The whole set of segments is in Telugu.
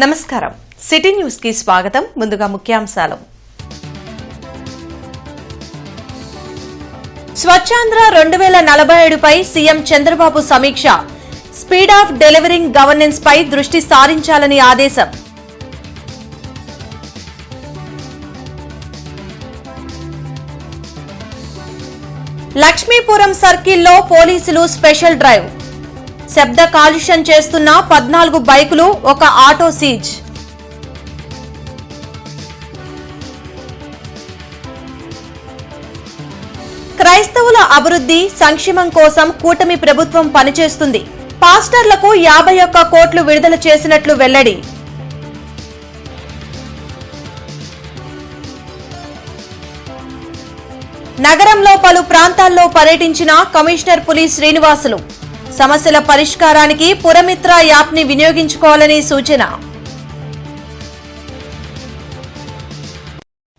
నమస్కారం సిటీ న్యూస్ కి స్వాగతం. ముందుగా ముఖ్యాంశాలు. స్వచ్ఛాంధ్ర 2047 పై సీఎం చంద్రబాబు సమీక్ష. స్పీడ్ ఆఫ్ డెలివరింగ్ గవర్నెన్స్ పై దృష్టి సారించాలని ఆదేశం. లక్ష్మీపురం సర్కిల్లో పోలీసులు స్పెషల్ డ్రైవ్. శబ్ద కాలుష్యం చేస్తున్న 14 బైకులు, ఒక ఆటో సీజ్. క్రైస్తవుల అభివృద్ధి సంక్షేమం కోసం కూటమి ప్రభుత్వం పనిచేస్తుంది. పాస్టర్లకు 51 కోట్లు విడుదల చేసినట్లు వెల్లడి. నగరంలో పలు ప్రాంతాల్లో పర్యటించిన కమిషనర్ పులి శ్రీనివాసులు. సమస్యల పరిష్కారానికి పురమిత్ర యాప్ ని వినియోగించుకోవాలని సూచన.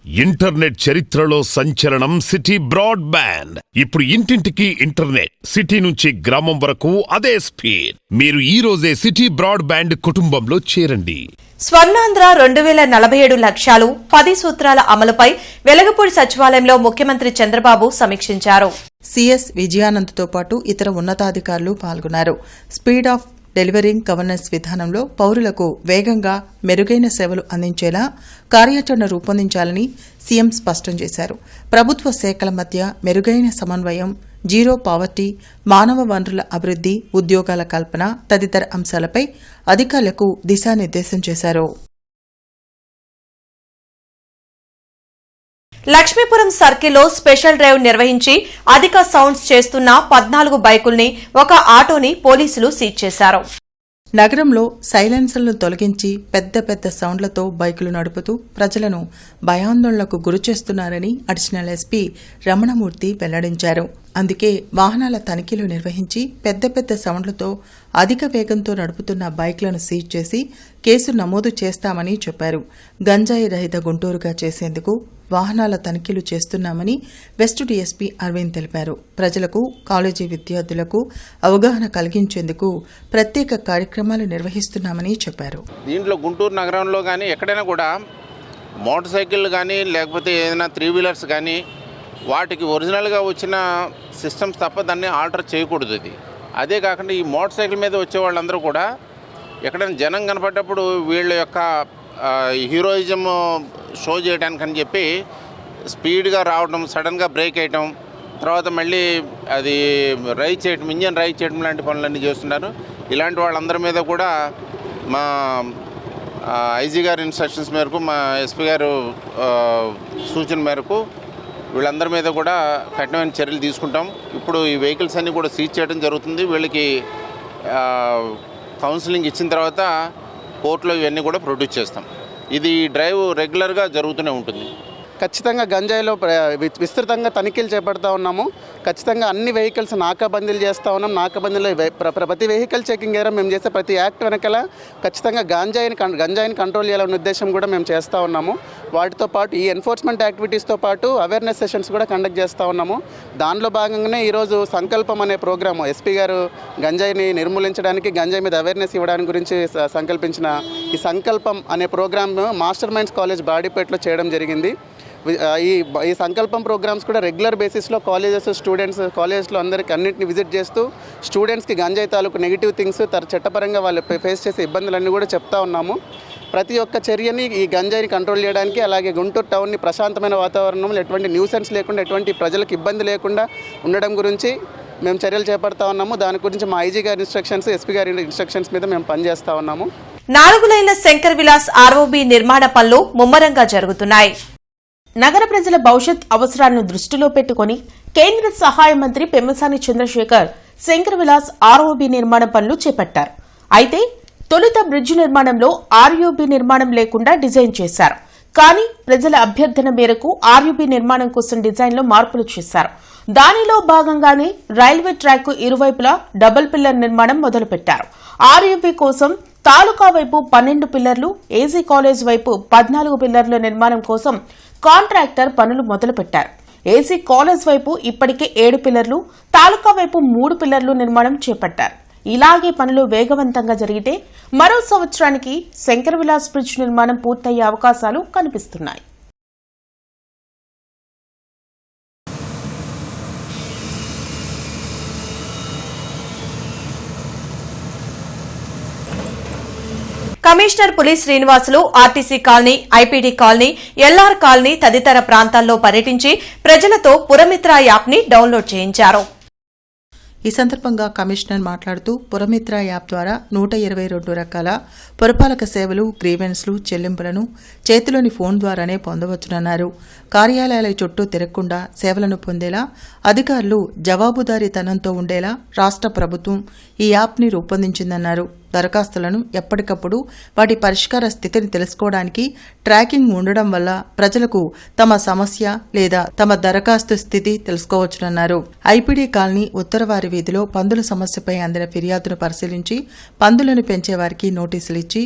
ఇంటర్నెట్ చరిత్రలో సంచలనం సిటీ బ్రాడ్బ్యాండ్. ఇప్పుడు ఇంటింటికి ఇంటర్నెట్, సిటీ నుంచి గ్రామం వరకు అదే స్పీడ్. మీరు ఈ రోజే సిటీ బ్రాడ్బ్యాండ్ కుటుంబంలో చేరండి. స్వర్ణాంధ్ర 2047 లక్ష్యాలు 10 సూత్రాల అమలుపై వెలగపూడి సచివాలయంలో ముఖ్యమంత్రి చంద్రబాబు సమీక్షించారు. సిఎస్ విజయానంద్తో పాటు ఇతర ఉన్నతాధికారులు పాల్గొన్నారు. స్పీడ్ ఆఫ్ డెలివరింగ్ గవర్నెన్స్ విధానంలో పౌరులకు వేగంగా మెరుగైన సేవలు అందించేలా కార్యాచరణ రూపొందించాలని సీఎం స్పష్టం చేశారు. ప్రభుత్వ శాఖల మధ్య మెరుగైన సమన్వయం, జీరో పావర్టీ, మానవ వనరుల అభివృద్ధి, ఉద్యోగాల కల్పన తదితర అంశాలపై అధికారులకు దిశానిర్దేశం చేశారు. లక్ష్మీపురం సర్కిల్లో స్పెషల్ డ్రైవ్ నిర్వహించి అధిక సౌండ్స్ చేస్తున్న 14 బైకుల్ని, ఒక ఆటోని పోలీసులు సీజ్ చేశారు. నగరంలో సైలెన్సర్లను తొలగించి పెద్ద పెద్ద సౌండ్లతో బైకులు నడుపుతూ ప్రజలను భయాందోళనకు గురిచేస్తున్నారని అడిషనల్ ఎస్పీ రమణమూర్తి వెల్లడించారు. అందుకే వాహనాల తనిఖీలు నిర్వహించి పెద్ద పెద్ద సౌండ్లతో అధిక వేగంతో నడుపుతున్న బైక్లను సీజ్ చేసి కేసు నమోదు చేస్తామని చెప్పారు. గంజాయి రహిత గుంటూరుగా చేసేందుకు వాహనాల తనిఖీలు చేస్తున్నామని వెస్ట్ డీఎస్పీ అరవింద్ తెలిపారు. ప్రజలకు, కాలేజీ విద్యార్థులకు అవగాహన కలిగించేందుకు ప్రత్యేక కార్యక్రమాలు నిర్వహిస్తున్నామని చెప్పారు. దీంట్లో గుంటూరు నగరంలో కానీ ఎక్కడైనా కూడా మోటార్ సైకిళ్ళు కానీ లేకపోతే ఏదైనా 3 వీలర్స్ కానీ వాటికి ఒరిజినల్గా వచ్చిన సిస్టమ్స్ తప్ప దాన్ని ఆల్టర్ చేయకూడదు. అదే కాకుండా ఈ మోటార్ సైకిల్ మీద వచ్చే వాళ్ళందరూ కూడా ఎక్కడైనా జనం కనపడ్డప్పుడు వీళ్ళ యొక్క హీరోయిజం షో చేయడానికని చెప్పి స్పీడ్గా రావడం, సడన్గా బ్రేక్ వేయటం, తర్వాత మళ్ళీ అది రైడ్ చేయటం, ఇంజన్ రైడ్ చేయడం లాంటి పనులన్నీ చేస్తున్నారు. ఇలాంటి వాళ్ళందరి మీద కూడా మా ఐజీ గారి ఇన్స్ట్రక్షన్స్ మేరకు, మా ఎస్పీ గారు సూచన మేరకు వీళ్ళందరి మీద కూడా కఠినమైన చర్యలు తీసుకుంటాం. ఇప్పుడు ఈ వెహికల్స్ అన్నీ కూడా సీజ్ చేయడం జరుగుతుంది. వీళ్ళకి కౌన్సిలింగ్ ఇచ్చిన తర్వాత కోర్టులో ఇవన్నీ కూడా ప్రొడ్యూస్ చేస్తాం. ఇది డ్రైవ్ రెగ్యులర్గా జరుగుతూనే ఉంటుంది. ఖచ్చితంగా గంజాయిలో విస్తృతంగా తనిఖీలు చేపడతా ఉన్నాము. ఖచ్చితంగా అన్ని వెహికల్స్ నాకాబందీలు చేస్తూ ఉన్నాం. నాకాబందీలో ప్రతి వెహికల్ చెకింగ్ ఏరా మేము చేసే ప్రతి యాక్ట్ వెనకాల ఖచ్చితంగా గంజాయిని కంట్రోల్ చేయాలనే ఉద్దేశం కూడా మేము చేస్తూ ఉన్నాము. వాటితో పాటు ఈ ఎన్ఫోర్స్మెంట్ యాక్టివిటీస్తో పాటు అవేర్నెస్ సెషన్స్ కూడా కండక్ట్ చేస్తూ ఉన్నాము. దానిలో భాగంగానే ఈరోజు సంకల్పం అనే ప్రోగ్రాము ఎస్పీ గారు గంజాయిని నిర్మూలించడానికి, గంజాయి మీద అవేర్నెస్ ఇవ్వడానికి గురించి సంకల్పించిన ఈ సంకల్పం అనే ప్రోగ్రామ్ మాస్టర్ మైండ్స్ కాలేజ్ బాడీపేటలో చేయడం జరిగింది. ఈ సంకల్పం ప్రోగ్రామ్స్ కూడా రెగ్యులర్ బేసిస్లో కాలేజెస్, స్టూడెంట్స్, కాలేజెస్లో అందరికీ అన్నింటిని విజిట్ చేస్తూ స్టూడెంట్స్కి గంజాయి తాలూకు నెగిటివ్ థింగ్స్, చట్టపరంగా వాళ్ళు ఫేస్ చేసే ఇబ్బందులన్నీ కూడా చెప్తా ఉన్నాము. ప్రతి ఒక్క చర్యని ఈ గంజాయిని కంట్రోల్ చేయడానికి, అలాగే గుంటూరు టౌన్ని ప్రశాంతమైన వాతావరణంలో ఎటువంటి న్యూసెన్స్ లేకుండా, ఎటువంటి ప్రజలకు ఇబ్బంది లేకుండా ఉండడం గురించి మేము చర్యలు చేపడతా ఉన్నాము. దాని గురించి మా ఐజీ గారి ఇన్స్ట్రక్షన్స్, ఎస్పీ గారి ఇన్స్ట్రక్షన్స్ మీద మేము పనిచేస్తా ఉన్నాము. 4 లైన్ల శంకర్ విలాస్ ఆర్ఓబీ నిర్మాణ పనులు ముమ్మరంగా జరుగుతున్నాయి. నగర ప్రజల భవిష్యత్ అవసరాలను దృష్టిలో పెట్టుకుని కేంద్ర సహాయ మంత్రి పెమ్మసాని చంద్రశేఖర్ శంకర్ విలాస్ ఆర్ఓబీ నిర్మాణ పనులు చేపట్టారు. అయితే తొలుత బ్రిడ్జ్ నిర్మాణంలో ఆర్ఓబీ నిర్మాణం లేకుండా డిజైన్ చేశారు. కానీ ప్రజల అభ్యర్థన మేరకు ఆర్ఓబీ నిర్మాణం కోసం డిజైన్లో మార్పులు చేశారు. దానిలో భాగంగానే రైల్వే ట్రాక్ ఇరువైపులా డబుల్ పిల్లర్ నిర్మాణం మొదలుపెట్టారు. ఆర్ఓబీ కోసం తాలూకా వైపు 12 పిల్లర్లు, ఏజీ కాలేజ్ వైపు 14 పిల్లర్ల నిర్మాణం కోసం కాంట్రాక్టర్ పనులు మొదలుపెట్టారు. ఏసీ కాలేజ్ వైపు ఇప్పటికే 7 పిల్లర్లు, తాలూకా వైపు 3 పిల్లర్లు నిర్మాణం చేపట్టారు. ఇలాగే పనులు వేగవంతంగా జరిగితే మరో సంవత్సరానికి శంకర్ విలాస్ బ్రిడ్జ్ నిర్మాణం పూర్తయ్యే అవకాశాలు కనిపిస్తున్నాయి. కమిషనర్ పులి Srinivasulu RTC colony, IPD colony, LR colony తదితర ప్రాంతాల్లో పర్యటించి ప్రజలతో పురమిత్ర యాప్ని డౌన్లోడ్ చేయించారు. ఈ సందర్భంగా కమిషనర్ మాట్లాడుతూ పురమిత్ర యాప్ ద్వారా 122 రకాల పురపాలక సేవలు, గ్రీవెన్స్లు, చెల్లింపులను చేతిలోని ఫోన్ ద్వారానే పొందవచ్చునన్నారు. కార్యాలయాల చుట్టూ తిరగకుండా సేవలను పొందేలా అధికారులు జవాబుదారీతనంతో ఉండేలా రాష్ట్ర ప్రభుత్వం ఈ యాప్ని రూపొందించిందన్నారు. దరఖాస్తులను ఎప్పటికప్పుడు వాటి పరిష్కార స్థితిని తెలుసుకోవడానికి ట్రాకింగ్ ఉండడం వల్ల ప్రజలకు తమ సమస్య లేదా తమ దరఖాస్తు స్థితి తెలుసుకోవచ్చునన్నారు. ఐపీడీ కాలనీ ఉత్తరవారి వీధిలో పందుల సమస్యపై అందిన ఫిర్యాదును పరిశీలించి పందులను పెంచేవారికి నోటీసులు ఇచ్చి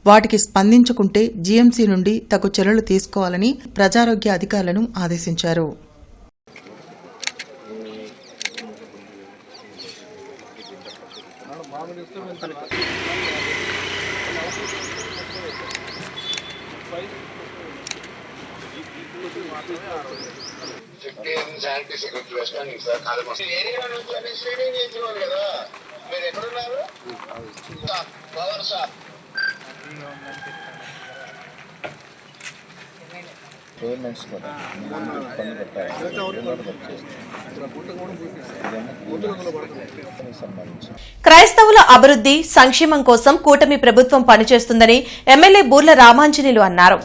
వాటికి స్పందించకుంటే జీఎంసీ నుండి తగు చర్యలు తీసుకోవాలని ప్రజారోగ్య అధికారులను ఆదేశించారు. క్రైస్తవుల అభివృద్ధి, సంక్షేమం కోసం కూటమి ప్రభుత్వం పనిచేస్తుందని ఎమ్మెల్యే బూర్ల రామాంజనేయులు అన్నారు.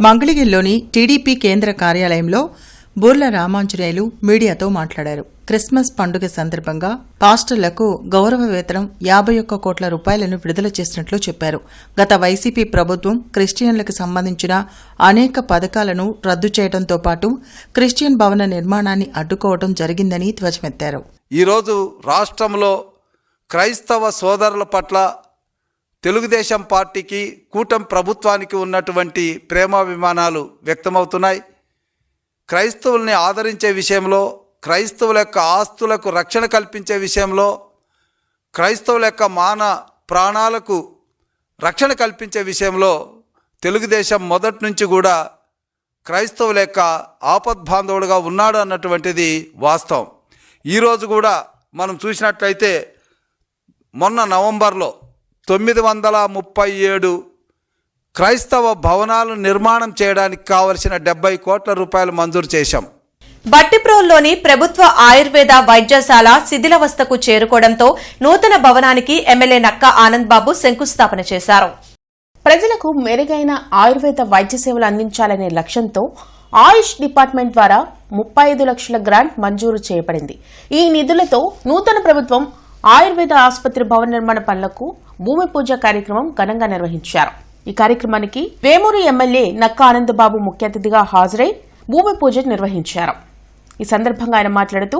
మంగళగిరిలోని టీడీపీ కేంద్ర కార్యాలయంలో బూర్ల రామాంజనేయులు మీడియాతో మాట్లాడారు. క్రిస్మస్ పండుగ సందర్భంగా పాస్టర్లకు గౌరవ వేతనం 51 కోట్ల రూపాయలను విడుదల చేసినట్లు చెప్పారు. గత వైసీపీ ప్రభుత్వం క్రిస్టియన్లకు సంబంధించిన అనేక పథకాలను రద్దు చేయడంతో పాటు క్రిస్టియన్ భవన నిర్మాణాన్ని అడ్డుకోవడం జరిగిందని ధ్వజమెత్తారు. ఈరోజు రాష్ట్రంలో క్రైస్తవ సోదరుల పట్ల తెలుగుదేశం పార్టీకి, కూటమి ప్రభుత్వానికి ఉన్నటువంటి ప్రేమాభిమానాలు వ్యక్తమవుతున్నాయి. క్రైస్తవుల్ని ఆదరించే విషయంలో, క్రైస్తవుల యొక్క ఆస్తులకు రక్షణ కల్పించే విషయంలో, క్రైస్తవుల యొక్క మాన ప్రాణాలకు రక్షణ కల్పించే విషయంలో తెలుగుదేశం మొదటి నుంచి కూడా క్రైస్తవుల యొక్క ఆపద్బాంధవుడుగా ఉన్నాడు అన్నటువంటిది వాస్తవం. ఈరోజు కూడా మనం చూసినట్లయితే మొన్న నవంబర్లో 937 క్రైస్తవ భవనాలు నిర్మాణం చేయడానికి కావలసిన 70 కోట్ల రూపాయలు మంజూరు చేశాం. బట్టిప్రోల్లోని ప్రభుత్వ ఆయుర్వేద వైద్యశాల శిథిలావస్థకు చేరుకోవడంతో నూతన భవనానికి ఎమ్మెల్యే నక్కా ఆనంద్ బాబు శంకుస్థాపన చేశారు. ప్రజలకు మెరుగైన ఆయుర్వేద వైద్య సేవలు అందించాలనే లక్ష్యంతో ఆయుష్ డిపార్ట్మెంట్ ద్వారా 35 లక్షల గ్రాంట్ మంజూరు చేయబడింది. ఈ నిధులతో నూతన ప్రభుత్వం ఆయుర్వేద ఆసుపత్రి భవన నిర్మాణ పనులకు భూమి పూజ కార్యక్రమం ఘనంగా నిర్వహించారు. ఈ కార్యక్రమానికి వేమూరు ఎమ్మెల్యే నక్కా ఆనందబాబు ముఖ్య అతిథిగా హాజరై భూమి పూజ నిర్వహించారు. ఈ సందర్భంగా ఆయన మాట్లాడుతూ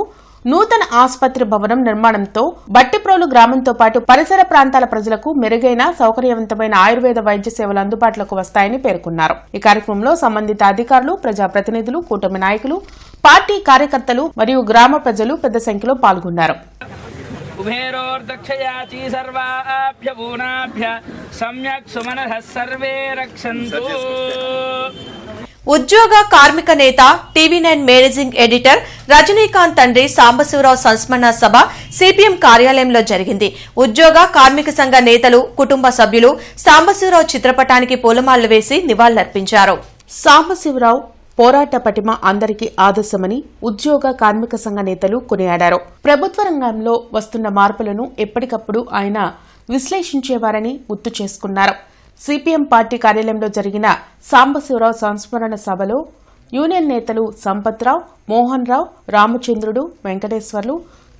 నూతన ఆసుపత్రి భవనం నిర్మాణంతో బట్టిప్రోలు గ్రామంతో పాటు పరిసర ప్రాంతాల ప్రజలకు మెరుగైన సౌకర్యవంతమైన ఆయుర్వేద వైద్య సేవలు అందుబాటులోకి వస్తాయని పేర్కొన్నారు. ఈ కార్యక్రమంలో సంబంధిత అధికారులు, ప్రజాప్రతినిధులు, కూటమి నాయకులు, పార్టీ కార్యకర్తలు మరియు గ్రామ ప్రజలు పెద్ద సంఖ్యలో పాల్గొన్నారు. ఉభేరోర్దక్షయాచి సర్వాభ్యభూనాభ్య సమ్యక్ సుమనః సర్వే రక్షంతు. ఉద్యోగ కార్మిక నేత, టీవీ9 మేనేజింగ్ ఎడిటర్ రజనీకాంత్ తండ్రి సాంబశివరావు సంస్మరణ సభ సిపిఎం కార్యాలయంలో జరిగింది. ఉద్యోగ కార్మిక సంఘ నేతలు, కుటుంబ సభ్యులు సాంబశివరావు చిత్రపటానికి పూలమాలలు వేసి నివాళులర్పించారు. సాంబశివరావు పోరాట పటిమ అందరికీ ఆదర్శమని ఉద్యోగ కార్మిక సంఘ నేతలు కొనియాడారు. ప్రభుత్వ రంగంలో వస్తున్న మార్పులను ఎప్పటికప్పుడు ఆయన విశ్లేషించేవారని గుర్తు చేసుకున్నారు. సిపిఎం పార్టీ కార్యాలయంలో జరిగిన సాంబశివరావు సంస్మరణ సభలో యూనియన్ నేతలు సంపత్రావు, మోహన్ రావు, రామచంద్రుడు, వెంకటేశ్వర్లు,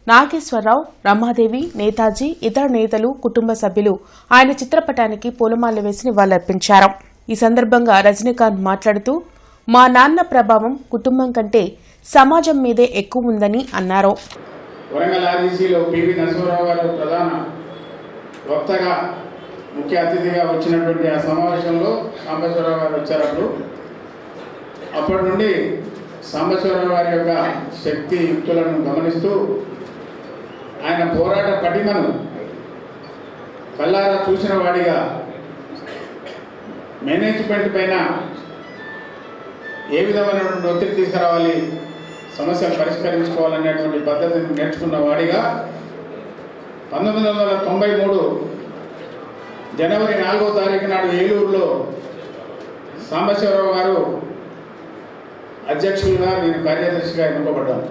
నాగేశ్వరరావు, రమాదేవి, నేతాజీ, ఇతర నేతలు, కుటుంబ సభ్యులు ఆయన చిత్రపటానికి పూలమాలలు వేసి నివాళులర్పించారు. ఈ సందర్భంగా రజనీకాంత్ మాట్లాడుతూ మా నాన్న ప్రభావం కుటుంబం కంటే సమాజం మీదే ఎక్కువ ఉందని అన్నారు. వరంగల్ ఆర్టీసీలో పివి నరసింహారావు గారు ప్రధాన వక్తగా ముఖ్య అతిథిగా వచ్చినటువంటి ఆ సమావేశంలో సాంబశివరావు గారు వచ్చారు. అప్పటి నుండి సాంబశివరావు గారి యొక్క శక్తి యుక్తులను గమనిస్తూ ఆయన ఆయన పోరాట పటిమను కల్లారా చూసిన వాడిగా మేనేజ్మెంట్ పైన ఏ విధమైనటువంటి ఒత్తిడి తీసుకురావాలి, సమస్యలు పరిష్కరించుకోవాలనేటువంటి పద్ధతిని నేర్చుకున్న వాడిగా 1993 జనవరి 4వ తారీఖు నాడు ఏలూరులో సాంబశివరావు గారు అధ్యక్షులుగా, నేను కార్యదర్శిగా ఎన్నుకోబడ్డాను.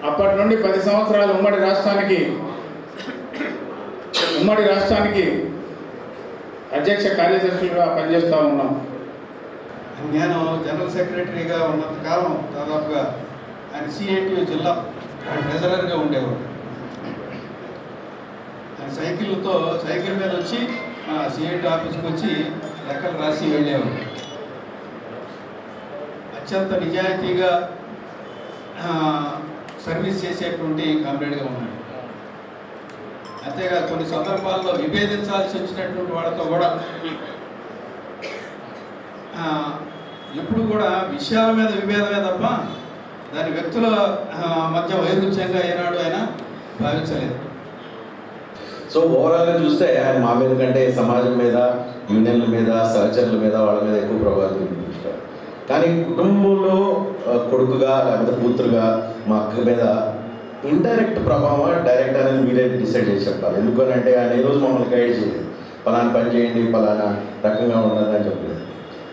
అప్పటి నుండి 10 సంవత్సరాలు ఉమ్మడి రాష్ట్రానికి అధ్యక్ష కార్యదర్శులుగా పనిచేస్తూ ఉన్నాం. నేను జనరల్ సెక్రటరీగా ఉన్నంత కాలం దాదాపుగా ఆయన సిఐటియు జిల్లా ట్రెజరర్గా ఉండేవాడు. ఆయన సైకిల్ మీద వచ్చి సిఐటి ఆఫీస్కి వచ్చి లెక్కలు రాసి వెళ్ళేవాడు. అత్యంత నిజాయితీగా సర్వీస్ చేసేటువంటి కామ్రేడ్గా ఉన్నాడు. అంతేకాదు కొన్ని సందర్భాల్లో విభేదించాల్సి వచ్చినటువంటి వాళ్ళతో కూడా ఎప్పుడు కూడా విషయాల మీద విభేదమే తప్ప దాని వ్యక్తుల మధ్య వైరుధ్యంగా ఏనాడు ఆయన భావించలేదు. సో ఓవరాల్గా చూస్తే ఆయన మా మీద కంటే సమాజం మీద, యూనియన్ల మీద, సహచరుల మీద, వాళ్ళ మీద ఎక్కువ ప్రభావం చూపించారు. కానీ కుటుంబంలో కొడుకుగా లేకపోతే కూతురుగా మా అక్క మీద ఇండైరెక్ట్ ప్రభావం డైరెక్ట్ అనేది మీరే డిసైడ్ చేసి చెప్పాలి. ఎందుకనంటే ఆయన ఈ రోజు మమ్మల్ని గైడ్ చేయలేదు, పలానా పని చేయండి, పలానా రకంగా ఉండదు అని చెప్పలేదు.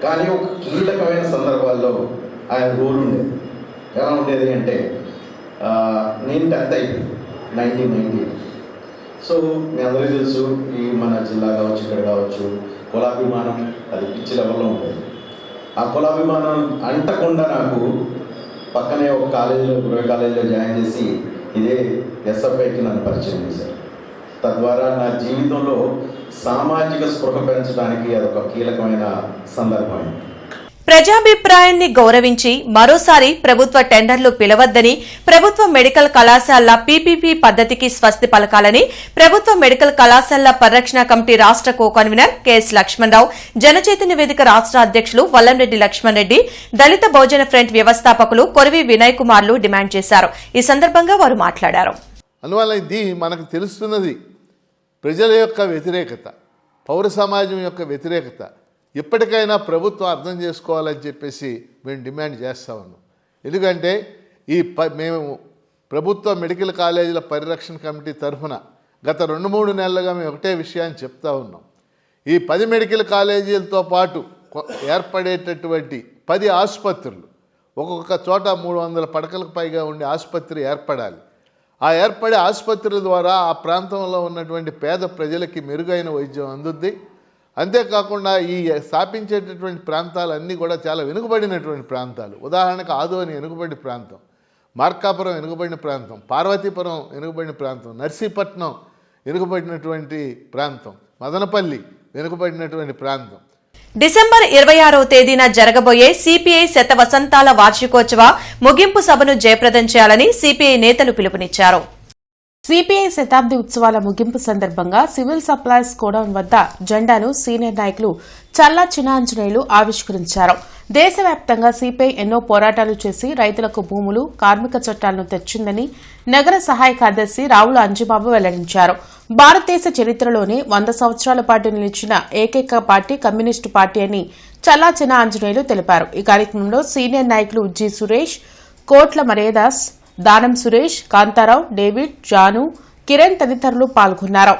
కానీ ఒక కీలకమైన సందర్భాల్లో ఆయన రోల్ ఉండేది. ఎలా ఉండేది అంటే, నేను 10th అయిపోయింది 1990. సో మీ అందరికీ తెలుసు, ఈ మన జిల్లా కావచ్చు, ఇక్కడ కావచ్చు, కులాభిమానం అది పిచ్చి లెవెల్లో ఉండేది. ఆ కులాభిమానం అంటకుండా నాకు పక్కనే ఒక కాలేజీలో, కాలేజీలో జాయిన్ చేసి ఇదే ఎస్ఎఫ్ఐకి నన్ను పరిచయం చేశారు. తద్వారా నా జీవితంలో సామాజిక స్పృహ పెంచడానికి అదొక కీలకమైన సందర్భం. ప్రజాభిప్రాయాన్ని గౌరవించి మరోసారి ప్రభుత్వ టెండర్లు పిలవద్దని, ప్రభుత్వ మెడికల్ కళాశాల పీపీపీ పద్ధతికి స్వస్తి పలకాలని ప్రభుత్వ మెడికల్ కళాశాల పరిరక్షణ కమిటీ రాష్ట్ర co convener K S Lakshmanarao, Jana Chaitanya Vedika రాష్ట్ర అధ్యక్షులు వల్లంరెడ్డి లక్ష్మణ్ రెడ్డి, దళిత బహుజన ఫ్రంట్ వ్యవస్థాపకులు కొరివి వినయ్ కుమార్లు డిమాండ్ చేశారు. ఈ సందర్భంగా వారు మాట్లాడారు. అందువల్ల ఇది మనకు తెలుస్తున్నది ప్రజల యొక్క వ్యతిరేకత, పౌర సమాజం యొక్క వ్యతిరేకత. ఇప్పటికైనా ప్రభుత్వం అర్థం చేసుకోవాలని చెప్పేసి మేము డిమాండ్ చేస్తా ఉన్నాం. ఎందుకంటే మేము ప్రభుత్వ మెడికల్ కాలేజీల పరిరక్షణ కమిటీ తరఫున గత 2-3 నెలలుగా మేము ఒకటే విషయాన్ని చెప్తా ఉన్నాం. ఈ 10 మెడికల్ కాలేజీలతో పాటు ఏర్పడేటటువంటి 10 ఆసుపత్రులు, ఒక్కొక్క చోట 300 పడకలకు పైగా ఉండే ఆసుపత్రి ఏర్పడాలి. ఆ ఏర్పడే ఆసుపత్రుల ద్వారా ఆ ప్రాంతంలో ఉన్నటువంటి పేద ప్రజలకి మెరుగైన వైద్యం అందుద్ది. అంతేకాకుండా ఈ స్థాపించేటటువంటి ప్రాంతాలన్నీ కూడా చాలా వెనుకబడినటువంటి ప్రాంతాలు. ఉదాహరణకు ఆదోని వెనుకబడిన ప్రాంతం, మార్కాపురం వెనుకబడిన ప్రాంతం, పార్వతీపురం వెనుకబడిన ప్రాంతం, నర్సీపట్నం వెనుకబడినటువంటి ప్రాంతం, మదనపల్లి వెనుకబడినటువంటి ప్రాంతం. డిసెంబర్ 26వ తేదీన జరగబోయే సిపిఐ శత వసంతాల వార్షికోత్సవ ముగింపు సభను జయప్రదం చేయాలని సిపిఐ నేతలు పిలుపునిచ్చారు. సిపిఐ శతాబ్ది ఉత్సవాల ముగింపు సందర్భంగా సివిల్ సప్లైస్ గోడౌన్ వద్ద జెండాను సీనియర్ నాయకులు చల్లా చిన్నాంజనేయులు ఆవిష్కరించారు. దేశవ్యాప్తంగా సిపిఐ ఎన్నో పోరాటాలు చేసి రైతులకు భూములు, కార్మిక చట్టాలను తెచ్చిందని నగర సహాయ కార్యదర్శి రావుల అంజిబాబు వెల్లడించారు. భారతదేశ చరిత్రలోనే 100 సంవత్సరాల పాటు నిలిచిన ఏకైక పార్టీ కమ్యూనిస్టు పార్టీ అని చల్లా చిన్నాంజనేయులు తెలిపారు. ఈ కార్యక్రమంలో సీనియర్ నాయకులు జి సురేష్, కోట్ల మర్యాదాస్, దానం సురేష్, కాంతారావు, డేవిడ్, జాను, కిరణ్ తదితరులు పాల్గొన్నారు.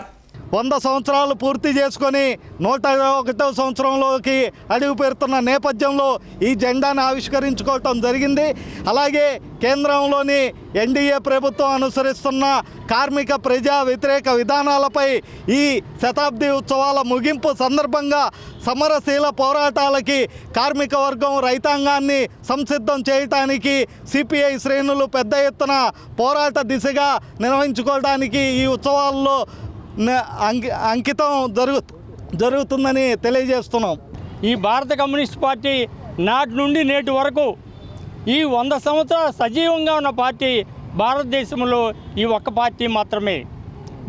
100 సంవత్సరాలు పూర్తి చేసుకొని 101వ సంవత్సరంలోకి అడుగు పెడుతున్న నేపథ్యంలో ఈ జెండాను ఆవిష్కరించుకోవటం జరిగింది. అలాగే కేంద్రంలోని ఎన్డీఏ ప్రభుత్వం అనుసరిస్తున్న కార్మిక ప్రజా వ్యతిరేక విధానాలపై ఈ శతాబ్ది ఉత్సవాల ముగింపు సందర్భంగా సమరశీల పోరాటాలకి కార్మిక వర్గం, రైతాంగాన్ని సంసిద్ధం చేయటానికి సిపిఐ శ్రేణులు పెద్ద ఎత్తున పోరాట దిశగా నిర్వహించుకోవడానికి ఈ ఉత్సవాల్లో అంకితం జరుగుతుందని తెలియజేస్తున్నాం. ఈ భారత కమ్యూనిస్ట్ పార్టీ నాటి నుండి నేటి వరకు ఈ 100 సంవత్సరాలు సజీవంగా ఉన్న పార్టీ భారతదేశంలో ఈ ఒక్క పార్టీ మాత్రమే.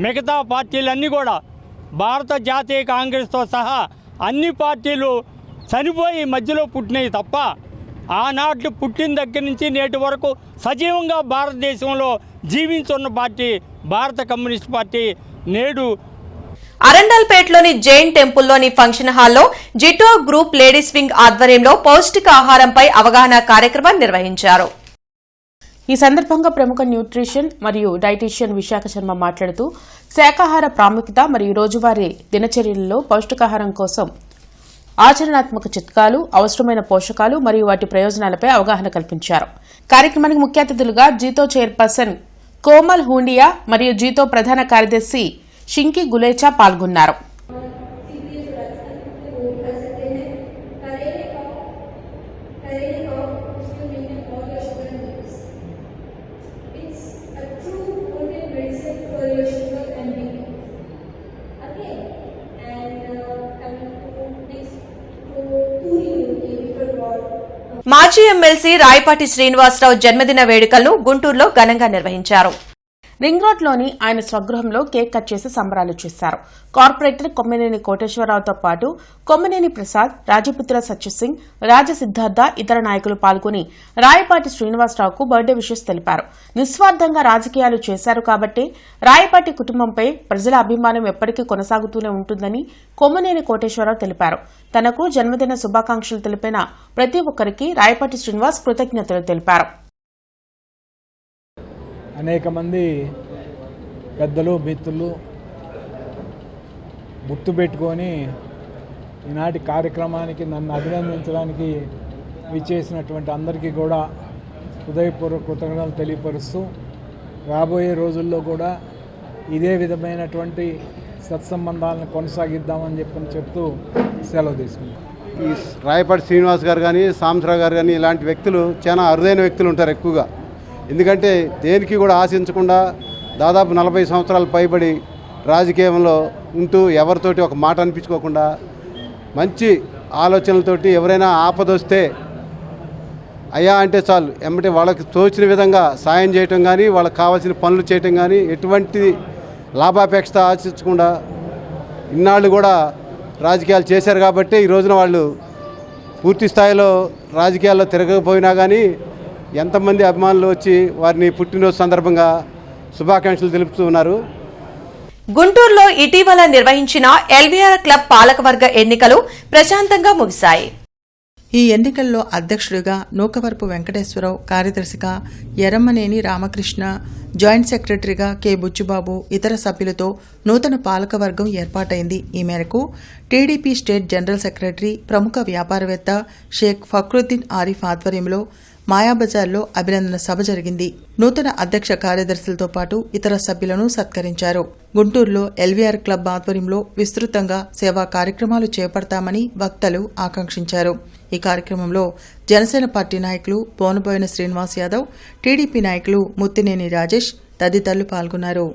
మిగతా పార్టీలన్నీ కూడా భారత జాతీయ కాంగ్రెస్తో సహా అన్ని పార్టీలు చనిపోయి మధ్యలో పుట్టినవి తప్ప ఆనాటి పుట్టిన దగ్గర నుంచి నేటి వరకు సజీవంగా భారతదేశంలో జీవించున్న పార్టీ భారత కమ్యూనిస్ట్ పార్టీ. నేడు అరండల్పేటలోని జైన్ టెంపుల్లోని ఫంక్షన్ హాల్లో జిటో గ్రూప్ లేడీస్ వింగ్ ఆధ్వర్యంలో పౌష్టికాహారంపై అవగాహన కార్యక్రమం నిర్వహించారు. ఈ సందర్భంగా ప్రముఖ న్యూట్రిషన్ మరియు డైటీషియన్ విశాఖ శర్మ మాట్లాడుతూ శాకాహార ప్రాముఖ్యత మరియు రోజువారీ దినచర్యలలో పౌష్టికాహారం కోసం ఆచరణాత్మక చిట్కాలు, అవసరమైన పోషకాలు మరియు వాటి ప్రయోజనాలపై అవగాహన కల్పించారు. కార్యక్రమానికి ముఖ్య అతిథులుగా జీతో చైర్పర్సన్ కోమల్ హూండియా మరియు జీతో ప్రధాన కార్యదర్శి షింకి గులేచా పాల్గొన్నారు. మాజీ ఎమ్మెల్సీ రాయపాటి శ్రీనివాసరావు జన్మదిన వేడుకలను గుంటూరులో ఘనంగా నిర్వహించారు. రింగ్ రోడ్లోని ఆయన స్వగృహంలో కేక్ కట్ చేసి సంబరాలు చేశారు. కార్పొరేటర్ కొమ్మినేని కోటేశ్వరరావుతో పాటు కొమ్మినేని ప్రసాద్, రాజపుత్ర సత్యసింగ్, రాజసిద్ధార్థ ఇతర నాయకులు పాల్గొని రాయపాటి శ్రీనివాసరావుకు బర్త్డే విషెస్ తెలిపారు. నిస్వార్థంగా రాజకీయాలు చేశారు కాబట్టి రాయపాటి కుటుంబంపై ప్రజల అభిమానం ఎప్పటికీ కొనసాగుతూనే ఉంటుందని కొమ్మినేని కోటేశ్వరరావు తెలిపారు. తనకు జన్మదిన శుభాకాంక్షలు తెలిపిన ప్రతి ఒక్కరికి రాయపాటి శ్రీనివాస్ కృతజ్ఞతలు తెలిపారు. అనేక మంది పెద్దలు మిత్రులు గుర్తుపెట్టుకొని ఈనాటి కార్యక్రమానికి నన్ను అభినందించడానికి విచ్చేసినటువంటి అందరికీ కూడా హృదయపూర్వక కృతజ్ఞతలు తెలియపరుస్తూ రాబోయే రోజుల్లో కూడా ఇదే విధమైనటువంటి సత్సంబంధాలను కొనసాగిద్దామని చెప్తూ సెలవు తీసుకున్నాను. ఈ రాయపాటి శ్రీనివాస్ గారు కానీ సాంబశివరావు గారు కానీ ఇలాంటి వ్యక్తులు చాలా అరుదైన వ్యక్తులు ఉంటారు ఎక్కువగా. ఎందుకంటే దేనికి కూడా ఆశించకుండా దాదాపు 40 సంవత్సరాలు పైబడి రాజకీయంలో ఉంటూ ఎవరితోటి ఒక మాట అనిపించుకోకుండా మంచి ఆలోచనలతోటి ఎవరైనా ఆపదొస్తే అయ్యా అంటే చాలు ఎమ్మటే వాళ్ళకి తోచిన విధంగా సాయం చేయటం కానీ వాళ్ళకి కావాల్సిన పనులు చేయటం కానీ ఎటువంటి లాభాపేక్షత ఆశించకుండా ఇన్నాళ్ళు కూడా రాజకీయాలు చేశారు. కాబట్టి ఈ రోజున వాళ్ళు పూర్తి స్థాయిలో రాజకీయాల్లో తిరగకపోయినా కానీ ఎంతమంది అభిమానులు వచ్చి వారిని పుట్టినరోజు సందర్భంగా శుభాకాంక్షలు తెలుపుతూ ఉన్నారు. గుంటూరులో ఇటీవల నిర్వహించిన ఎల్వీఆర్ క్లబ్ పాలకవర్గ ఎన్నికలు ప్రశాంతంగా ముగిశాయి. ఈ ఎన్నికల్లో అధ్యక్షుడిగా నూకవరపు వెంకటేశ్వరరావు, కార్యదర్శిగా ఎర్రమనేని రామకృష్ణ, జాయింట్ సెక్రటరీగా కె బుచ్చుబాబు, ఇతర సభ్యులతో నూతన పాలకవర్గం ఏర్పాటైంది. ఈ మేరకు టీడీపీ స్టేట్ జనరల్ సెక్రటరీ, ప్రముఖ వ్యాపారవేత్త షేక్ ఫక్రుద్దీన్ ఆరిఫ్ ఆధ్వర్యంలో మాయాబజార్లో అభినందన సభ జరిగింది. నూతన అధ్యక్ష కార్యదర్శులతో పాటు ఇతర సభ్యులను సత్కరించారు. గుంటూరులో ఎల్వీఆర్ క్లబ్ ఆధ్వర్యంలో విస్తృతంగా సేవా కార్యక్రమాలు చేపడతామని వక్తలు ఆకాంక్షించారు. ఈ కార్యక్రమంలో జనసేన పార్టీ నాయకులు పోనుబోయిన శ్రీనివాస్ యాదవ్, టీడీపీ నాయకులు ముత్తినేని రాజేష్ తదితరులు పాల్గొన్నారు.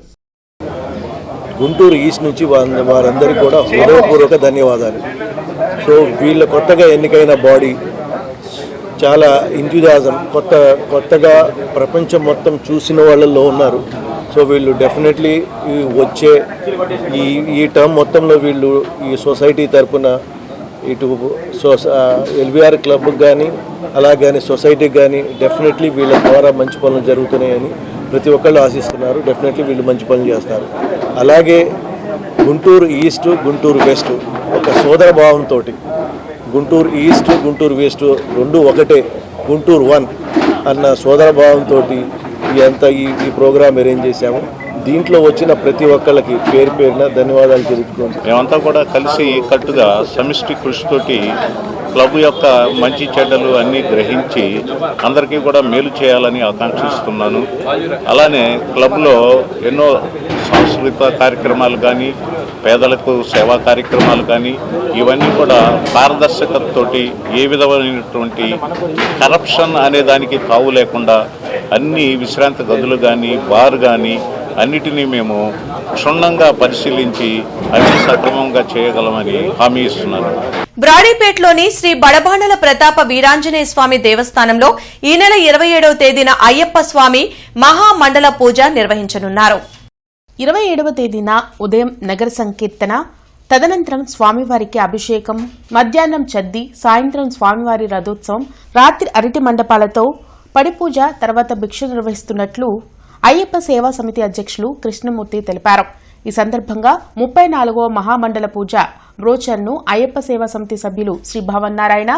గుంటూరు ఈస్ట్ నుంచి వారందరికీ కూడా హృదయపూర్వక ధన్యవాదాలు. సో వీళ్ళ కొత్తగా ఎన్నికైన బాడీ చాలా ఎంథూజియాజం, కొత్తగా ప్రపంచం మొత్తం చూసిన వాళ్ళల్లో ఉన్నారు. సో వీళ్ళు డెఫినెట్లీ వచ్చే ఈ టర్మ్ మొత్తంలో వీళ్ళు ఈ సొసైటీ తరపున ఇటు ఎల్వీఆర్ క్లబ్కి కానీ అలాగని సొసైటీకి కానీ డెఫినెట్లీ వీళ్ళ ద్వారా మంచి పనులు జరుగుతున్నాయని ప్రతి ఒక్కళ్ళు ఆశిస్తున్నారు. డెఫినెట్లీ వీళ్ళు మంచి పనులు చేస్తారు. అలాగే గుంటూరు ఈస్ట్, గుంటూరు వెస్ట్ ఒక సోదర భావంతో గుంటూరు ఈస్ట్, గుంటూరు వెస్ట్ రెండు ఒకటే, గుంటూరు 1 అన్న సోదర భావంతో ఈ ప్రోగ్రాం అరేంజ్ చేశాము. దీంట్లో వచ్చిన ప్రతి ఒక్కళ్ళకి పేరు పేరున ధన్యవాదాలు తెలుపుకుంటాం. మేమంతా కూడా కలిసి కట్టుగా సమిష్టి కృషితోటి క్లబ్ యొక్క మంచి చెడ్డలు అన్నీ గ్రహించి అందరికీ కూడా మేలు చేయాలని ఆకాంక్షిస్తున్నాను. అలానే క్లబ్లో ఎన్నో సాంస్కృతిక కార్యక్రమాలు కానీ, పేదలకు సేవా కార్యక్రమాలు కానీ ఇవన్నీ కూడా పారదర్శకతతోటి ఏ విధమైనటువంటి కరప్షన్ అనే దానికి తావు లేకుండా అన్ని విశ్రాంతి గదులు కానీ, బార్ కానీ అన్నిటినీ మేము క్షుణ్ణంగా పరిశీలించి అన్ని సక్రమంగా చేయగలమని హామీ ఇస్తున్నాను. బ్రాడీపేటలోని శ్రీ బడబాండల ప్రతాప వీరాంజనేయ స్వామి దేవస్థానంలో ఈ నెల 27వ తేదీన అయ్యప్ప స్వామి మహామండల పూజ నిర్వహించనున్నారు. 27వ తేదీన ఉదయం నగర సంకీర్తన, తదనంతరం స్వామివారికి అభిషేకం, మధ్యాహ్నం చద్ది, సాయంత్రం స్వామివారి రథోత్సవం, రాత్రి అరటి మండపాలతో పడిపూజ, తర్వాత భిక్ష నిర్వహిస్తున్నట్లు అయ్యప్ప సేవా సమితి అధ్యక్షులు కృష్ణమూర్తి తెలిపారు. ఈ సందర్భంగా 34వ మహామండల పూజ బ్రోచర్ను అయ్యప్ప సేవా సమితి సభ్యులు శ్రీ భవన్ నారాయణ,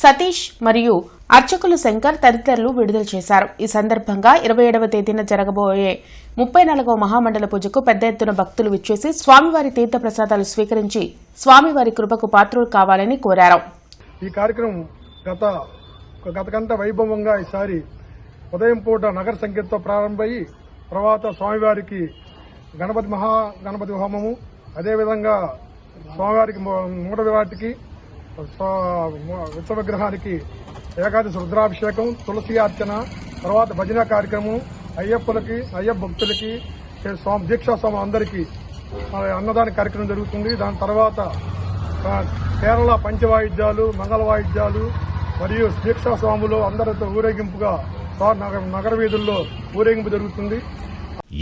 సతీష్ మరియు అర్చకులు శంకర్ తదితరులు విడుదల చేశారు. ఈ సందర్భంగా 27వ తేదీన జరగబోయే 34వ మహామండల పూజకు పెద్ద ఎత్తున భక్తులు విచ్చేసి స్వామివారి తీర్థ ప్రసాదాలు స్వీకరించి స్వామివారి కృపకు పాత్రులు కావాలని కోరారు. ఈ కార్యక్రమం గత కంట వైభవంగా ఈసారి ఉదయం పూట నగర సంగీతంతో ప్రారంభమయ్యి తర్వాత స్వామివారికి గణపతి హోమము, అదేవిధంగా స్వామివారికి మూఢ విరాటికి ఉత్సవ విగ్రహానికి ఏకాదశి రుద్రాభిషేకం, తులసి అర్చన, తర్వాత భజన కార్యక్రమం, అయ్యప్ప భక్తులకి, దీక్షా స్వామి అందరికీ అన్నదాన కార్యక్రమం జరుగుతుంది. దాని తర్వాత కేరళ పంచవాయిద్యాలు, మంగళ వాయిద్యాలు మరియు దీక్షా స్వాములు అందరితో ఊరేగింపుగా నగర వీధుల్లో ఊరేగింపు జరుగుతుంది.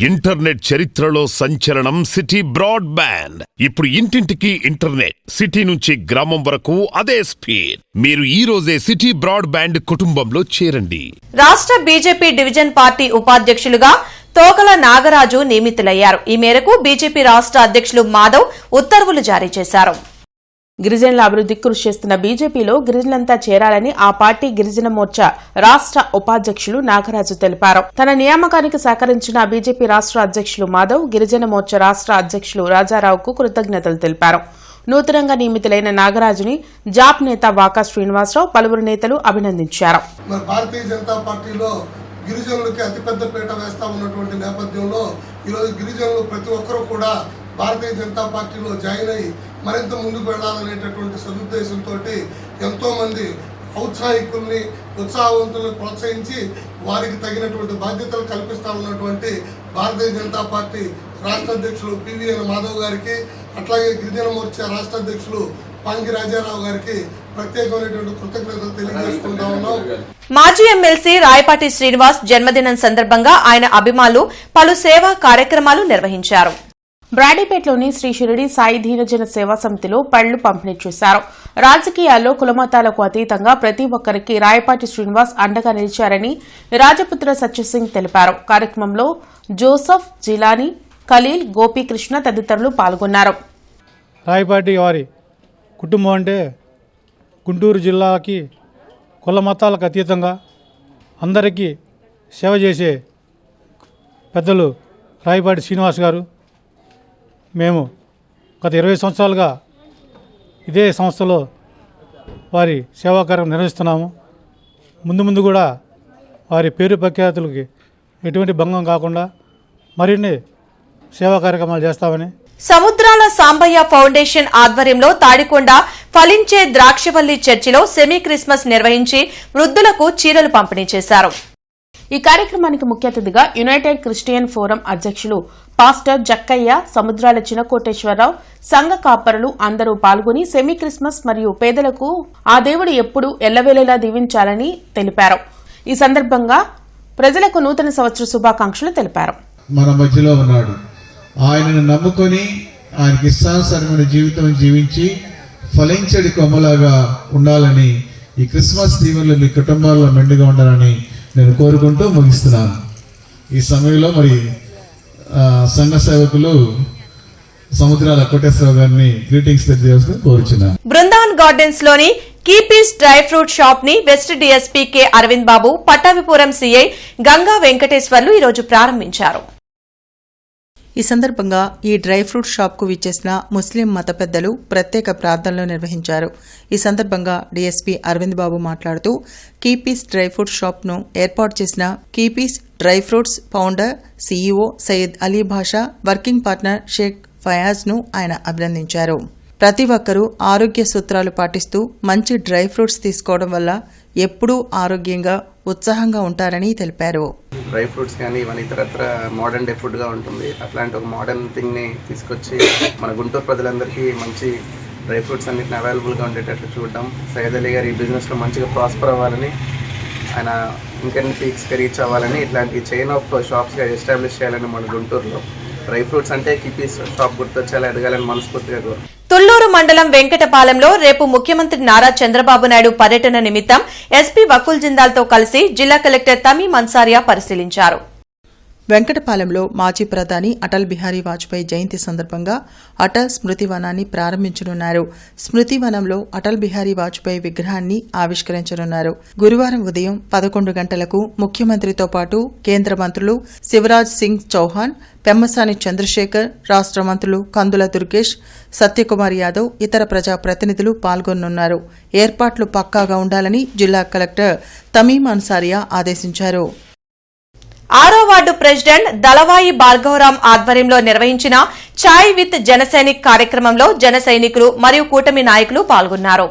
ఇంటర్నెట్ చరిత్రలో సంచలనం సిటీ బ్రాడ్బ్యాండ్. ఇప్పుడు ఇంటింటికి ఇంటర్నెట్, సిటీ నుంచి గ్రామం వరకు అదే స్పీడ్. మీరు ఈ రోజే సిటీ బ్రాడ్బ్యాండ్ కుటుంబంలో చేరండి. రాష్ట్ర బీజేపీ డివిజన్ పార్టీ ఉపాధ్యక్షులుగా తోకల నాగరాజు నియమితులయ్యారు. ఈ మేరకు బీజేపీ రాష్ట్ర అధ్యక్షులు మాధవ్ ఉత్తర్వులు జారీ చేశారు. గిరిజనుల అభివృద్ధికి కృషి చేస్తున్న బీజేపీలో గిరిజనులంతా చేరాలని ఆ పార్టీ గిరిజన మోర్చా రాష్ట్ర ఉపాధ్యక్షులు నాగరాజు తెలిపారు. తన నియామకానికి సహకరించిన బీజేపీ రాష్ట్ర అధ్యక్షులు మాధవ్, గిరిజన మోర్చా రాష్ట్ర అధ్యక్షులు రాజారావుకు కృతజ్ఞతలు తెలిపారు. నూతనంగా నియమితులైన నాగరాజుని జాప్ నేత వాకా శ్రీనివాసరావు, పలువురు నేతలు అభినందించారు. భారతీయ జనతా పార్టీలో గిరిజనులకి అతిపెద్ద పీట వేస్తా ఉన్నటువంటి నేపథ్యంలో ఈరోజు గిరిజనులు ప్రతి ఒక్కరూ కూడా భారతీయ జనతా పార్టీలో జాయిన్ అయ్యి మరింత ముందుకు వెళ్లాలనేటటువంటి సదుద్దేశంతో ఎంతో మంది ఔత్సాహికుల్ని, ఉత్సాహవంతులను ప్రోత్సహించి వారికి తగినటువంటి బాధ్యతలు కల్పిస్తా ఉన్నటువంటి భారతీయ జనతా పార్టీ రాష్ట్ర అధ్యక్షులు పివిఎన్ మాధవ్ గారికి, అట్లాగే గిరిజన మోర్చా రాష్ట్ర అధ్యక్షులు పాంగి రాజారావు గారికి ప్రత్యేకమైనటువంటి కృతజ్ఞతలు తెలియజేసుకుంటా ఉన్నాం. మాజీ ఎమ్మెల్సీ రాయపాటి శ్రీనివాస్ జన్మదినం సందర్భంగా ఆయన అభిమానులు పలు సేవా కార్యక్రమాలు నిర్వహించారు. బ్రాడీపేటలోని శ్రీ షిరిడి సాయి దీనజన సేవా సమితిలో పళ్లు పంపిణీ చేశారు. రాజకీయాల్లో కులమతాలకు అతీతంగా ప్రతి ఒక్కరికి రాయపాటి శ్రీనివాస్ అండగా నిలిచారని రాజపుత్ర సత్యసింగ్ తెలిపారు. కార్యక్రమంలో జోసఫ్, జిలానీ, ఖలీల్, గోపీకృష్ణ తదితరులు పాల్గొన్నారు. రాయపాటి వారి కుటుంబం అంటే గుంటూరు జిల్లాకి కుల మతాలకు అతీతంగా అందరికీ సేవ చేసే పెద్దలు రాయపాటి శ్రీనివాస్ గారు. మేము గత 20 సంవత్సరాలుగా ఇదే సంస్థలో వారి సేవా కార్యక్రమం నిర్వహిస్తున్నాము. ముందు కూడా వారి పేరు ప్రఖ్యాతులకి ఎటువంటి భంగం కాకుండా మరిన్ని సేవా కార్యక్రమాలు చేస్తామని. సముద్రాల సాంబయ్య ఫౌండేషన్ ఆధ్వర్యంలో తాడికొండ ఫలించే ద్రాక్షవల్లి చర్చిలో సెమీ క్రిస్మస్ నిర్వహించి వృద్ధులకు చీరలు పంపిణీ చేశారు. ఈ కార్యక్రమానికి ముఖ్య అతిథిగా యునైటెడ్ క్రిస్టియన్ ఫోరం అధ్యక్షులు పాస్టర్ జక్కయ్య, సముద్రాల చినకోటేశ్వరరావు, సంఘ కాపరులు అందరూ పాల్గొని సెమీ క్రిస్మస్ మరియు పేదలకు ఆ దేవుడు ఎప్పుడూ ఎల్లవేళలా దీవించాలని తెలిపారు. ఈ సందర్భంగా ప్రజలకు నూతన సంవత్సర శుభాకాంక్షలు తెలిపారు. మన మధ్యలో ఉన్నాడు. ఆయనను నమ్ముకొని ఆయనకి ఇష్టానుసారమైన జీవితం జీవించి ఫలించడి కొమ్మలాగా ఉండాలని, ఈ క్రిస్మస్ దీవెనలు మీ కుటుంబాల్లో మెండుగా ఉండాలని నేను కోరుకుంటూ ముగిస్తున్నాను. ఈ సమయంలో మరి సంఘ సేవకులు సముద్రాల కోటేశ్వరరావు గారిని గ్రీటింగ్స్ తెలియజేస్తూ కోరుచున్నాను. బృందావన్ గార్డెన్స్ లోని కీపీస్ డ్రై ఫ్రూట్ షాప్ ని వెస్ట్ డీఎస్పీ కె అరవింద్ బాబు, పట్టాభిపురం సీఐ గంగా వెంకటేశ్వర్లు ఈరోజు ప్రారంభించారు. ఈ సందర్భంగా ఈ డ్రై ఫ్రూట్ షాప్కు విచ్చేసిన ముస్లిం మత పెద్దలు ప్రత్యేక ప్రార్థనలు నిర్వహించారు. ఈ సందర్భంగా డీఎస్పీ అరవింద్ బాబు మాట్లాడుతూ కీపీస్ డ్రై ఫ్రూట్ షాప్ను ఏర్పాటు చేసిన కీపీస్ dry fruits founder, CEO Syed Ali Basha, working partner Sheikh ఫయాజ్ను ఆయన అభినందించారు. ప్రతి ఒక్కరూ ఆరోగ్య సూత్రాలు పాటిస్తూ మంచి డ్రై ఫ్రూట్స్ తీసుకోవడం వల్ల ఎప్పుడూ ఆరోగ్యంగా, ఉత్సాహంగా ఉంటారని తెలిపారు. డ్రై ఫ్రూట్స్ కానీ ఇవన్నీ ఇతరత్ర మోడర్న్ డే ఫుడ్గా ఉంటుంది. అట్లాంటి ఒక మోడర్న్ థింగ్ని తీసుకొచ్చి మన గుంటూరు ప్రజలందరికీ మంచి డ్రై ఫ్రూట్స్ అన్నిటిని అవైలబుల్గా ఉండేటట్లు చూడడం. సయ్యద్ అలీ గారు ఈ బిజినెస్లో మంచిగా ప్రాస్పర్ అవ్వాలని, ఆయన ఇంకెన్ని పీక్స్గా రీచ్ అవ్వాలని, ఇట్లాంటి చైన్ ఆఫ్ షాప్స్గా ఎస్టాబ్లిష్ చేయాలని మన గుంటూరులో డ్రై ఫ్రూట్స్ అంటే కిపీ షాప్ గుర్తొచ్చేలా ఎదగాలని మనస్ఫూర్తిగా కోరు. తుళ్లూరు మండలం వెంకటపాలెంలో రేపు ముఖ్యమంత్రి నారా చంద్రబాబు నాయుడు పర్యటన నిమిత్తం ఎస్పీ వకుల్ జిందాల్తో కలిసి జిల్లా కలెక్టర్ తమీం అన్సారియా పరిశీలించారు. వెంకటపాలెంలో మాజీ ప్రధాని అటల్ బిహారీ వాజ్పేయి జయంతి సందర్భంగా అటల్ స్మృతి వనాన్ని ప్రారంభించనున్నారు. స్మృతి వనంలో అటల్ బిహారీ వాజ్పేయి విగ్రహాన్ని ఆవిష్కరించనున్నారు. గురువారం ఉదయం 11 గంటలకు ముఖ్యమంత్రితో పాటు కేంద్ర మంత్రులు శివరాజ్ సింగ్ చౌహాన్, పెమ్మసాని చంద్రశేఖర్, రాష్ట్ర మంత్రులు కందుల దుర్గేష్, సత్యకుమార్ యాదవ్, ఇతర ప్రజాప్రతినిధులు పాల్గొనున్నారు. ఏర్పాట్లు పక్కాగా ఉండాలని జిల్లా కలెక్టర్ తమీం అన్సారియా ఆదేశించారు. 6వ వార్డు ప్రెసిడెంట్ దళవాయి భార్గవరాం ఆధ్వర్యంలో నిర్వహించిన ఛాయ్ విత్ జనసైనిక్ కార్యక్రమంలో జన సైనికులు మరియు కూటమి నాయకులు పాల్గొన్నారు.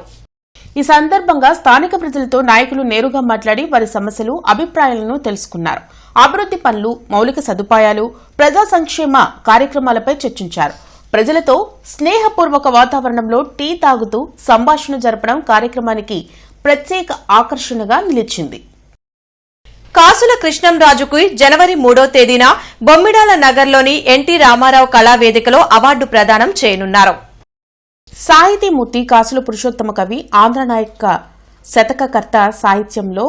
ఈ సందర్భంగా స్థానిక ప్రజలతో నాయకులు నేరుగా మాట్లాడి వారి సమస్యలు, అభిప్రాయాలను తెలుసుకున్నారు. అభివృద్ది పనులు, మౌలిక సదుపాయాలు, ప్రజా సంక్షేమ కార్యక్రమాలపై చర్చించారు. ప్రజలతో స్నేహపూర్వక వాతావరణంలో టీ తాగుతూ సంభాషణ జరపడం కార్యక్రమానికి ప్రత్యేక ఆకర్షణగా నిలిచింది. కాసుల కృష్ణంరాజుకు జనవరి 3వ తేదీన బొమ్మిడాల నగర్లోని ఎన్టీ రామారావు కళావేదికలో అవార్డు ప్రదానం చేయనున్నారు. సాహితీమూర్తి కాసుల పురుషోత్తమ కవి, ఆంధ్రనాయక శతకకర్త సాహిత్యంలో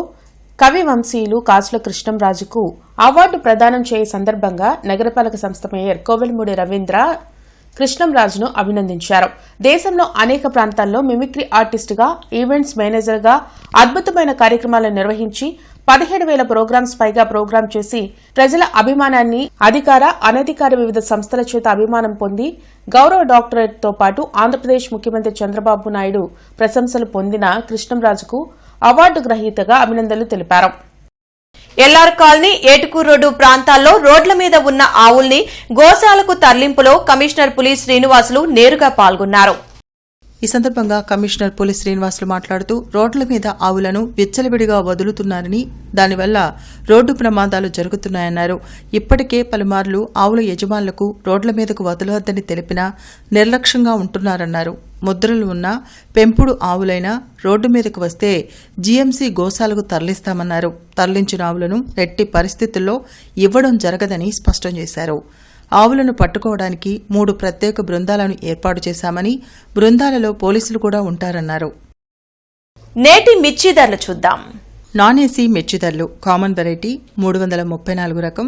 కవి వంశీయులు కాసుల కృష్ణంరాజుకు అవార్డు ప్రదానం చేయ సందర్భంగా నగరపాలక సంస్థ మేయర్ కోవెలమూడి రవీంద్ర కృష్ణంరాజును అభినందించారు. దేశంలో అనేక ప్రాంతాల్లో మిమిక్రీ ఆర్టిస్టుగా, ఈవెంట్స్ మేనేజర్గా అద్భుతమైన కార్యక్రమాలను నిర్వహించి 17,000 ప్రోగ్రామ్స్ పైగా ప్రోగ్రాం చేసి ప్రజల అభిమానాన్ని, అధికార, అనధికార వివిధ సంస్థల చేత అభిమానం పొంది గౌరవ డాక్టరేట్ తో పాటు ఆంధ్రప్రదేశ్ ముఖ్యమంత్రి చంద్రబాబు నాయుడు ప్రశంసలు పొందిన కృష్ణంరాజుకు అవార్డు గ్రహీతగా అభినందనలు తెలిపారు. ఎల్ఆర్ కాలనీ, ఏటుకూరు రోడ్డు ప్రాంతాల్లో రోడ్ల మీద ఉన్న ఆవుల్ని గోశాలకు తరలింపులో కమిషనర్ పులి శ్రీనివాసులు నేరుగా పాల్గొన్నారు. ఈ సందర్భంగా కమిషనర్ పులి శ్రీనివాసులు మాట్లాడుతూ రోడ్ల మీద ఆవులను విచ్చలవిడిగా వదులుతున్నారని, దానివల్ల రోడ్డు ప్రమాదాలు జరుగుతున్నాయన్నారు. ఇప్పటికే పలుమార్లు ఆవుల యజమానులకు రోడ్ల మీదకు వదలవద్దని తెలిపినా నిర్లక్ష్యంగా ఉంటున్నారన్నారు. ముద్రలు ఉన్న పెంపుడు ఆవులైనా రోడ్డు మీదకు వస్తే జీఎంసీ గోశాలకు తరలిస్తామన్నారు. తరలించిన ఆవులను ఎట్టి పరిస్థితుల్లో ఇవ్వడం జరగదని స్పష్టం చేశారు. ఆవులను పట్టుకోవడానికి 3 ప్రత్యేక బృందాలను ఏర్పాటు చేశామని, బృందాలలో పోలీసులు కూడా ఉంటారన్నారు. నేటి మిర్చి ధరలు చూద్దాం. నాన్ ఏసీ మిర్చి ధరలు: కామన్ వెరైటీ 334 రకం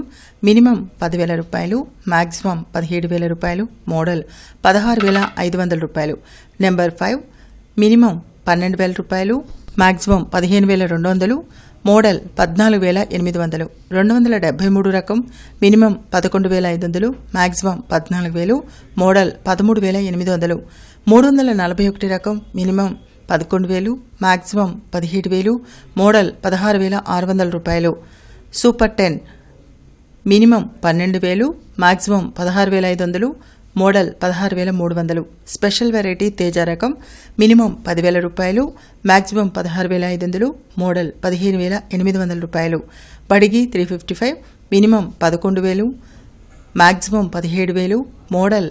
మినిమం 10,000 రూపాయలు, మాక్సిమం 17,000 రూపాయలు, మోడల్ 16,500 రూపాయలు. నెంబర్ 5 మినిమం 12,000 రూపాయలు, మాక్సిమం 15,200, మోడల్ 14,800. 273 రకం మినిమం 11,500, మాక్సిమం 14,000, మోడల్ 13,800. 341 రకం మినిమం 11,000, మాక్సిమం 17,000, మోడల్ 16,600 రూపాయలు. Super 10 minimum 12,000, maximum 16,500, model 16,300. Special variety Teja రకం మినిమం 10,000 రూపాయలు, మాక్సిమం 16,500, మోడల్ 15,800 రూపాయలు. బడిగి 355 మినిమం 11,000, మాక్సిమం 17,000, మోడల్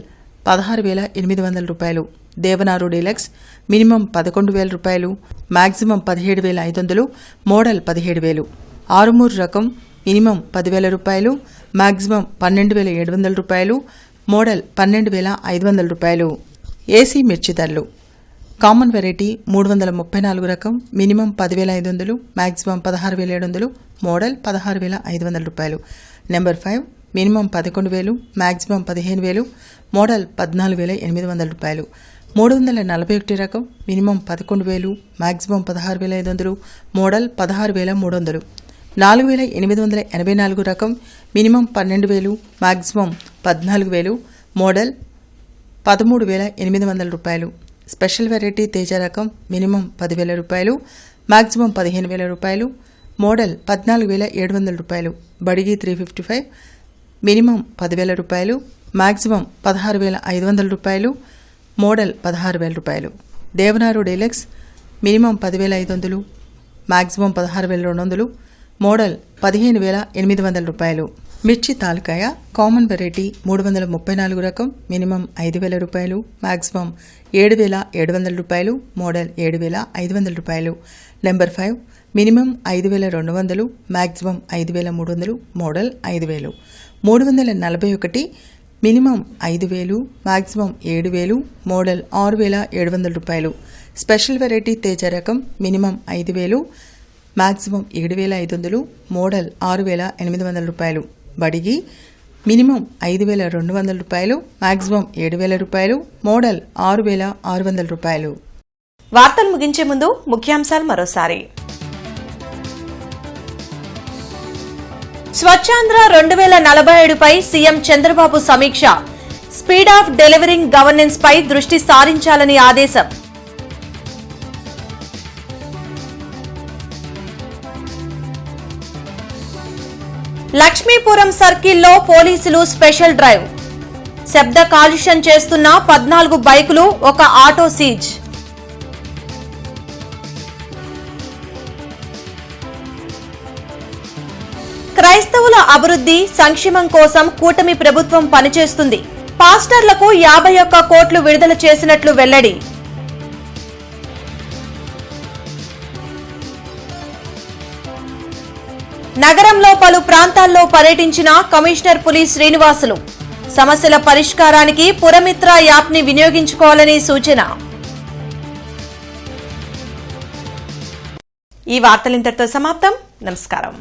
16,800 రూపాయలు. దేవనారు డీలక్స్ మినిమం 11,000 రూపాయలు, మాక్సిమం 17,500, మోడల్ 17,000. ఆరుమూరు రకం మినిమం 10,000 రూపాయలు, మాక్సిమం 12,700 రూపాయలు, మోడల్ 12,500 రూపాయలు. ఏసీ మిర్చి ధరలు: కామన్ వెరైటీ 334 రకం మినిమం 10,500, మాక్సిమం 16,700, మోడల్ 16,500 రూపాయలు. నెంబర్ 5 మినిమం 11,000, మాక్సిమం 15,000, మోడల్ 14,800 రూపాయలు. 341 రకం మినిమం 11,000, మాక్సిమం 16,500, మోడల్ 16,300. 4,884 రకం మినిమం 12,000, మాక్సిమం 14,000, మోడల్ 13,800 రూపాయలు. స్పెషల్ వెరైటీ తేజ రకం మినిమం 10,000 రూపాయలు, మాక్సిమం 15,000 రూపాయలు, మోడల్ 14,700 రూపాయలు. బడిగి 355 మినిమం 10,000 రూపాయలు, మాక్సిమం 16,500 రూపాయలు, మోడల్ 16,000 రూపాయలు. దేవనారు డీలక్స్ మినిమం 10,500, మాక్సిమం 16,200, మోడల్ 15,800 రూపాయలు. మిర్చి తాలకాయ కామన్ వెరైటీ 334 రకం మినిమం 5,000 రూపాయలు, మాక్సిమం 7,700 రూపాయలు, మోడల్ 7,500 రూపాయలు. Number 5 minimum 5,200, maximum 5,300, model 5,000. 341 minimum 5,000, maximum 7,000, model 6,700 రూపాయలు. స్పెషల్ వెరైటీ తేజ రకం మినిమం 5,000, మాక్సిమం 7,500, మోడల్ 6,800 రూపాయలు. బడిగి మినిమం 5,200 రూపాయలు, మాక్సిమం 7,000 రూపాయలు, మోడల్ 6,600 రూపాయలు. వార్తలు ముగించే ముందు ముఖ్యాంశాలు మరోసారి. స్వచ్ఛాంధ్ర 2047 పై సీఎం చంద్రబాబు సమీక్ష. స్పీడ్ ఆఫ్ డెలివరింగ్ గవర్నెన్స్ పై దృష్టి సారించాలని ఆదేశం. లక్ష్మీపురం సర్కిల్లో పోలీసులు స్పెషల్ డ్రైవ్. శబ్ద కాలుష్యం చేస్తున్న 14 బైకులు, ఒక ఆటో సీజ్. క్రైస్తవుల అభివృద్ధి సంక్షేమం కోసం కూటమి ప్రభుత్వం పనిచేస్తుంది. పాస్టర్లకు 51 కోట్లు విడుదల చేసినట్లు వెల్లడి. నగరంలో పలు ప్రాంతాల్లో పర్యటించిన కమిషనర్ పులి శ్రీనివాసులు. సమస్యల పరిష్కారానికి పురమిత్ర యాప్ని వినియోగించుకోవాలని సూచన. ఈ వార్తలింతటితో సమాప్తం. నమస్కారం.